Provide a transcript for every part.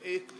1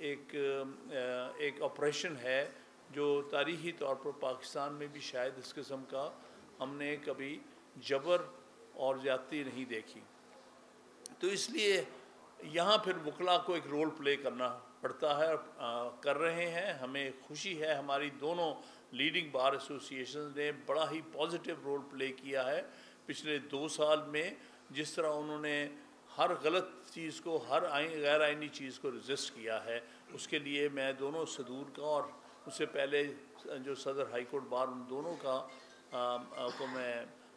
ایک آپریشن ہے جو تاریخی طور پر پاکستان میں بھی شاید اس قسم کا ہم نے کبھی جبر اور زیادتی نہیں دیکھی. تو اس لیے یہاں پھر وکلاء کو ایک رول پلے کرنا پڑتا ہے، کر رہے ہیں. ہمیں خوشی ہے ہماری دونوں لیڈنگ بار ایسوسیشنز نے بڑا ہی پازیٹیو رول پلے کیا ہے پچھلے 2 سال میں. جس طرح انہوں نے ہر غلط چیز کو، ہر غیر آئینی چیز کو رجسٹ کیا ہے، اس کے لیے میں دونوں صدور کا اور اس سے پہلے جو صدر ہائی کورٹ بار ان دونوں کا کو میں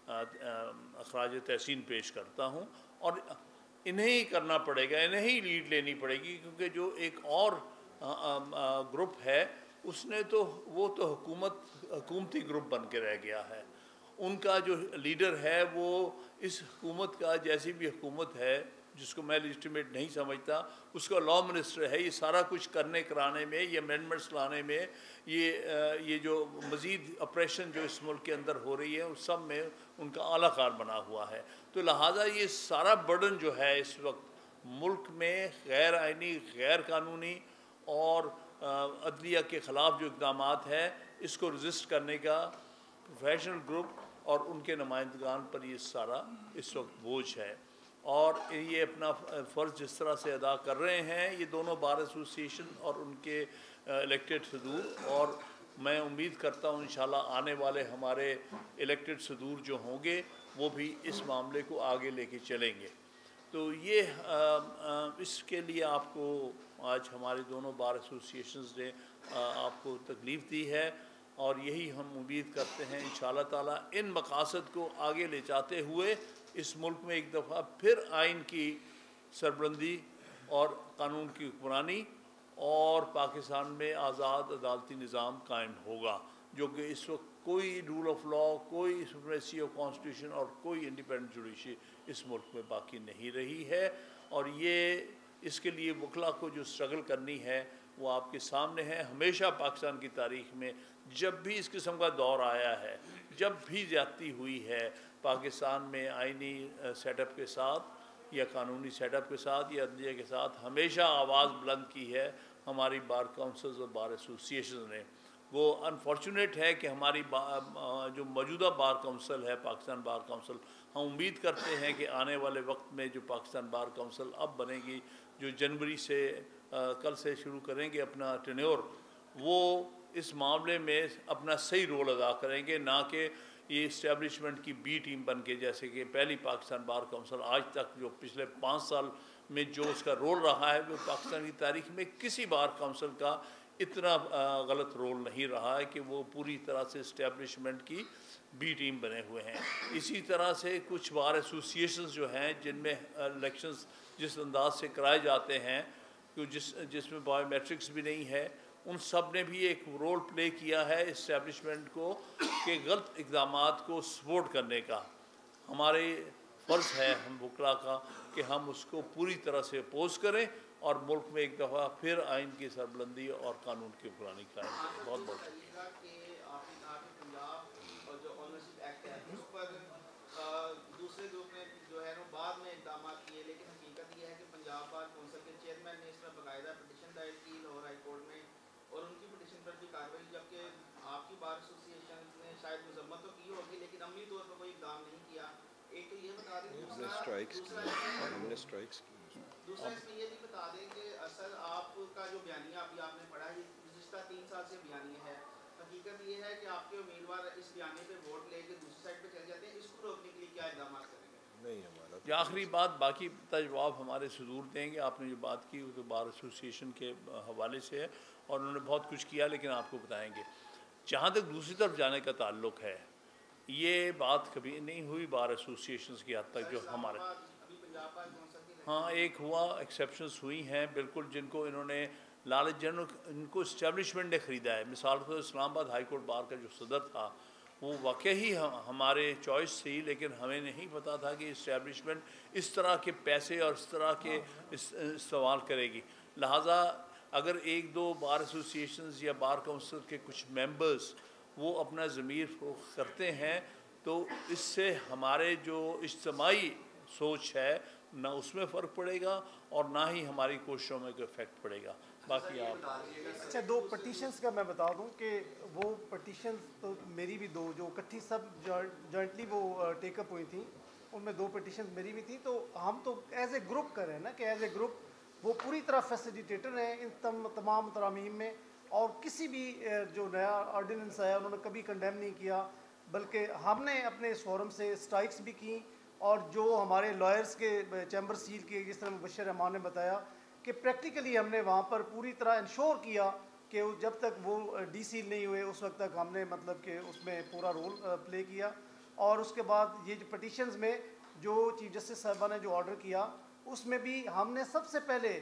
اخراج تحسین پیش کرتا ہوں. اور انہیں ہی کرنا پڑے گا، انہیں ہی لیڈ لینی پڑے گی، کیونکہ جو ایک اور گروپ ہے اس نے تو وہ تو حکومتی گروپ بن کے رہ گیا ہے. ان کا جو لیڈر ہے وہ اس حکومت کا، جیسی بھی حکومت ہے جس کو میں لیجٹیمیٹ نہیں سمجھتا، اس کا لا منسٹر ہے. یہ سارا کچھ کرنے کرانے میں، یہ امینڈمنٹس لانے میں، یہ جو مزید اپریشن جو اس ملک کے اندر ہو رہی ہے اس سب میں ان کا اعلیٰ کار بنا ہوا ہے. تو لہٰذا یہ سارا برڈن جو ہے اس وقت ملک میں غیر آئینی، غیر قانونی اور عدلیہ کے خلاف جو اقدامات ہیں، اس کو رجسٹ کرنے کا پروفیشنل گروپ اور ان کے نمائندگان پر یہ سارا اس وقت بوجھ ہے. اور یہ اپنا فرض جس طرح سے ادا کر رہے ہیں یہ دونوں بار ایسوسیشن اور ان کے الیکٹڈ صدور، اور میں امید کرتا ہوں انشاءاللہ آنے والے ہمارے الیکٹڈ صدور جو ہوں گے وہ بھی اس معاملے کو آگے لے کے چلیں گے. تو یہ اس کے لیے آپ کو آج ہمارے دونوں بار ایسوسیشنز نے آپ کو تکلیف دی ہے، اور یہی ہم امید کرتے ہیں انشاءاللہ تعالیٰ ان مقاصد کو آگے لے جاتے ہوئے اس ملک میں ایک دفعہ پھر آئین کی سربلندی اور قانون کی حکمرانی اور پاکستان میں آزاد عدالتی نظام قائم ہوگا، جو کہ اس وقت کوئی رول آف لا، کوئی سپریمیسی آف کانسٹیٹیوشن اور کوئی انڈیپینڈنٹ جوڈیشری اس ملک میں باقی نہیں رہی ہے. اور یہ اس کے لیے وکلاء کو جو اسٹرگل کرنی ہے وہ آپ کے سامنے ہے. ہمیشہ پاکستان کی تاریخ میں جب بھی اس قسم کا دور آیا ہے، جب بھی زیادتی ہوئی ہے پاکستان میں آئینی سیٹ اپ کے ساتھ یا قانونی سیٹ اپ کے ساتھ یا عدلیہ کے ساتھ، ہمیشہ آواز بلند کی ہے ہماری بار کونسلز اور بار ایسوسیشنز نے. وہ انفارچونیٹ ہے کہ ہماری جو موجودہ بار کونسل ہے، پاکستان بار کونسل، ہم امید کرتے ہیں کہ آنے والے وقت میں جو پاکستان بار کونسل اب بنے گی، جو جنوری سے کل سے شروع کریں گے اپنا ٹینیور، وہ اس معاملے میں اپنا صحیح رول ادا کریں گے، نہ کہ یہ اسٹیبلشمنٹ کی بی ٹیم بن کے، جیسے کہ پہلی پاکستان بار کونسل آج تک جو پچھلے 5 سال میں جو اس کا رول رہا ہے، وہ پاکستان کی تاریخ میں کسی بار کونسل کا اتنا غلط رول نہیں رہا ہے کہ وہ پوری طرح سے اسٹیبلشمنٹ کی بی ٹیم بنے ہوئے ہیں. اسی طرح سے کچھ بار ایسوسیشنز جو ہیں جن میں الیکشنز جس انداز سے کرائے جاتے ہیں، جس میں بایو میٹرکس بھی نہیں ہے، ان سب نے بھی ایک رول پلے کیا ہے اسٹیبلشمنٹ کو کہ غلط اقدامات کو سپورٹ کرنے کا. ہمارے فرض ہے ہم وکلاء کا کہ ہم اس کو پوری طرح سے اپوز کریں اور ملک میں ایک دفعہ پھر آئین کی سربلندی اور قانون کی حکمرانی قائم کریں. بہت بہت دوسرے گروپ نے جو ہے بعد میں اقدامات کیے، لیکن حقیقت یہ ہے کہ پنجاب بار کونسل کے چیئرمین نے اس میں باقاعدہ پٹیشن دائر کی لاہور ہائی کورٹ میں، اور ان کی پٹیشن پر بھی کارروائی، جبکہ آپ کی بار ایسوسیشن نے شاید مذمت تو کی ہوگی لیکن عملی طور پر کوئی اقدام نہیں کیا. ایک تو یہ بتا دیں، دوسرا اس میں یہ بھی بتا دیں کہ اصل آپ کا جو بیانیہ ابھی آپ نے پڑھا ہے گزشتہ 3 سال سے بیانیہ ہے، حقیقت یہ ہے کہ آپ کے امیدوار اس بیانیے پہ ووٹ لے کے دوسری سائڈ پہ چل جاتے ہیں. اس کو روکنے کے لیے کیا اقدامات کریں گے؟ نہیں ہمارا یہ آخری بات، باقی جواب ہمارے صدور دیں گے. آپ نے جو بات کی وہ تو بار ایسوسیشن کے حوالے سے ہے اور انہوں نے بہت کچھ کیا، لیکن آپ کو بتائیں گے. جہاں تک دوسری طرف جانے کا تعلق ہے، یہ بات کبھی نہیں ہوئی بار ایسوسیشنز کی حد تک جو ہمارے ہاں ایک ہوا، ایکسیپشنز ہوئی ہیں بالکل، جن کو انہوں نے لالچ جنرل ان کو اسٹیبلشمنٹ نے خریدا ہے. مثال کے طور اسلام آباد ہائی کورٹ بار کا جو صدر تھا وہ واقعی ہمارے چوائس تھی، لیکن ہمیں نہیں پتا تھا کہ اسٹیبلشمنٹ اس طرح کے پیسے اور اس طرح کے استعمال کرے گی. لہٰذا اگر 1-2 بار ایسوسیشنز یا بار کونسل کے کچھ ممبرز وہ اپنا ضمیر فروخت کرتے ہیں تو اس سے ہمارے جو اجتماعی سوچ ہے نہ اس میں فرق پڑے گا اور نہ ہی ہماری کوششوں میں کوئی افیکٹ پڑے گا. باقی آپ اچھا 2 پٹیشنز کا میں بتا دوں کہ وہ پٹیشنز تو میری بھی 2 جو اکٹھی سب جوائنٹلی وہ ٹیک اپ ہوئی تھیں, ان میں 2 پٹیشنز میری بھی تھی. تو ہم تو ایز اے گروپ کر رہے ہیں نا کہ ایز اے گروپ وہ پوری طرح فیسیلیٹیٹر ہیں ان تمام ترامیم میں, اور کسی بھی جو نیا آرڈیننس آیا انہوں نے کبھی کنڈیم نہیں کیا, بلکہ ہم نے اپنے اس فورم سے اسٹرائکس بھی کی. اور جو ہمارے لائرز کے چیمبر سیل کیے, جس طرح مبشر احمان نے بتایا کہ پریکٹیکلی ہم نے وہاں پر پوری طرح انشور کیا کہ جب تک وہ ڈی سیل نہیں ہوئے اس وقت تک ہم نے مطلب کہ اس میں پورا رول پلے کیا. اور اس کے بعد یہ جو پٹیشنز میں جو چیف جسٹس صاحبہ نے جو آرڈر کیا اس میں بھی ہم نے سب سے پہلے